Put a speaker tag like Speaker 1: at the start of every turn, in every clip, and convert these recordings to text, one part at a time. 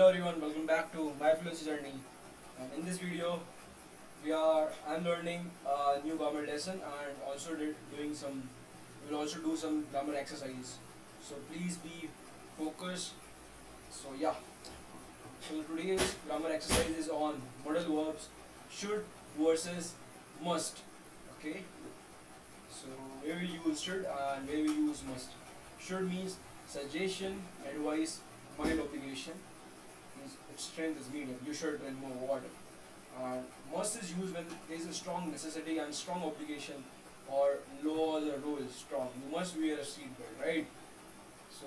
Speaker 1: Hello everyone, welcome back to my fluency journey. And in this video, I'm learning a new grammar lesson and also doing some. We'll also do some grammar exercise. So please be focused. So yeah. So today's grammar exercise is on modal verbs, should versus must. Okay. So where we use should and where we use must. Should means suggestion, advice, mild obligation. Means its strength is medium. You should drink more water. Must is used when there is a strong necessity and strong obligation, or law or the rule is strong. You must wear a seatbelt, right? So,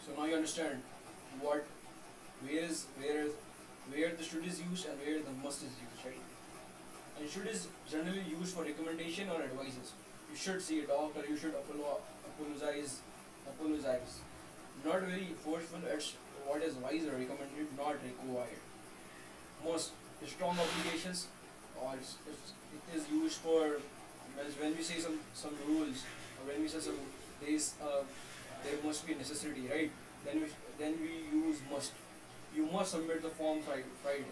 Speaker 1: so now you understand what where the should is used and where the must is used, right? And should is generally used for recommendation or advices. You should see a doctor. You should apologize. Not very forceful. It's what is wise or recommended, not required. Most strong obligations, or it is used for when we say some rules, or when we say some there must be a necessity, right? Then we use must. You must submit the form Friday.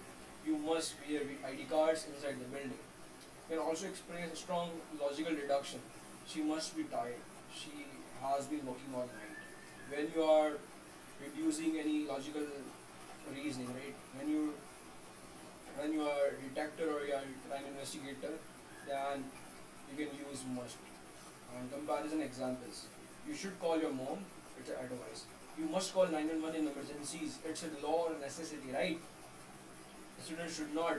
Speaker 1: You must wear ID cards inside the building. Can also express a strong logical deduction. She must be tired. She has been working all night. When you are reducing any logical reasoning, right? When you are a detective or you are a crime investigator, then you can use must. And comparison examples. You should call your mom. It's an advice. You must call 911 in emergencies. It's a law or necessity, right? Students should not.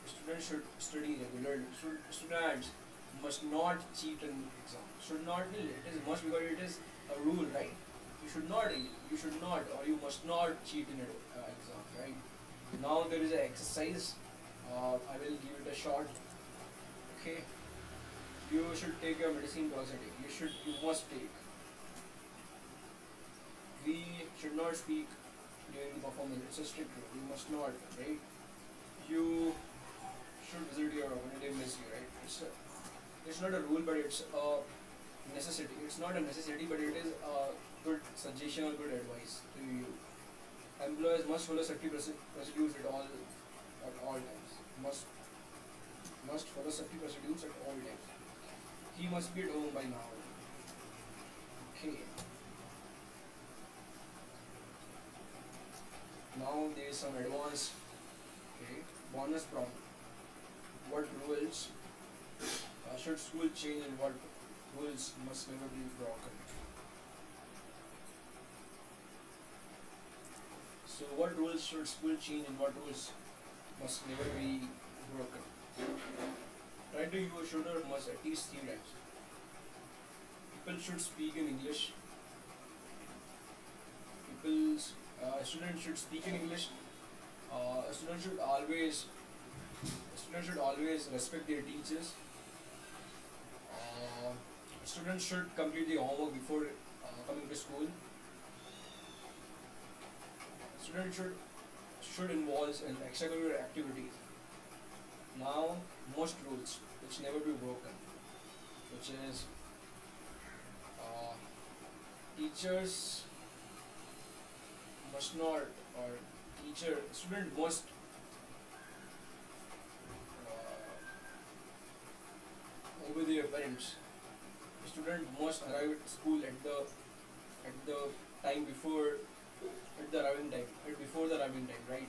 Speaker 1: Students should study regularly. Students must not cheat in exam. Should not. It is must because it is a rule, right? You should not. You should not, or you must not cheat in an exam, right? Now there is an exercise. I will give it a shot. Okay. You should take your medicine positive. You must take. We should not speak during the performance. It's a strict rule. You must not, right? You should visit your relative miss you, right? It's not a rule, but it's a necessity. It's not a necessity, but it is a good suggestion or good advice to you. Employees must follow safety procedures at all times. Must follow safety procedures at all times. He must be at home by now. Okay. Now there is some advanced. Okay. Bonus problem. What rules should school change and what rules must never be broken? So what rules should school change and what rules must never be broken? Try to use should or must at least 3 times. People should speak in English. Students should speak in English. Students should always respect their teachers. Students should complete their homework before coming to school. Students should involve in extracurricular activities. Now, most rules which never be broken, which is uh, teachers must not, or student must obey their parents. Student must arrive at school at the time before at the arriving time, before the arriving time, right?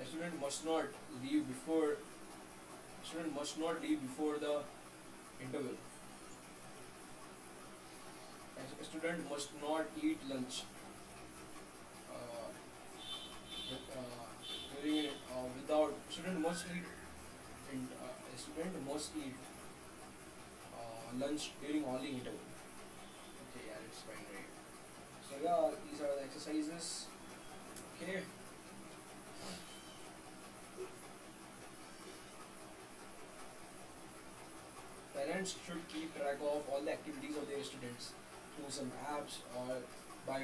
Speaker 1: A student must not leave before. Student must not leave before the interval. A student must not eat lunch uh, during without. Student must eat. A student must eat lunch during only interval. Okay, yeah, it's fine, right? So yeah, these are the exercises. Okay. Parents should keep track of all the activities of their students through some apps or by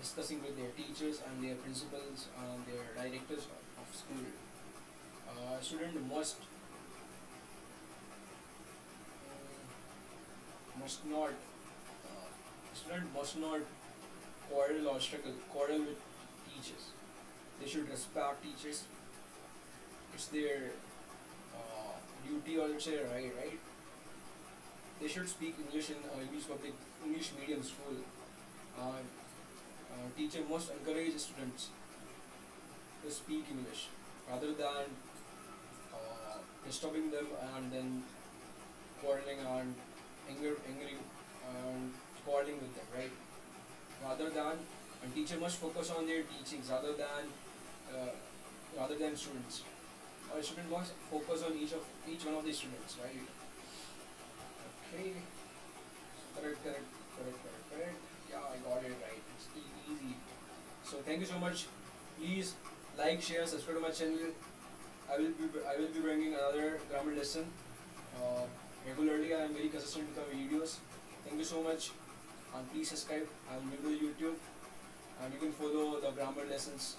Speaker 1: discussing with their teachers and their principals and their directors of school. Student must not quarrel with teachers. They should respect teachers. It's their duty, or let's say right. They should speak English in English medium school. Teacher must encourage students to speak English rather than disturbing them and then quarreling and angry and quarreling with them, right? Rather than and teacher must focus on their teachings uh, rather than students. Or student must focus on each one of the students, right? Okay, correct. Yeah, I got it right. It's easy. So thank you so much. Please like, share, subscribe to my channel. I will be bringing another grammar lesson regularly. I am very consistent with my videos. Thank you so much, and please subscribe. I am new to YouTube, and you can follow the grammar lessons,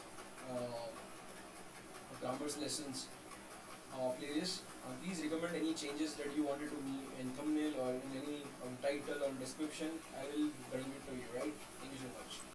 Speaker 1: playlist. Please recommend any changes that you wanted to me in thumbnail or in any title or description. I will bring it to you. Right? Thank you so much.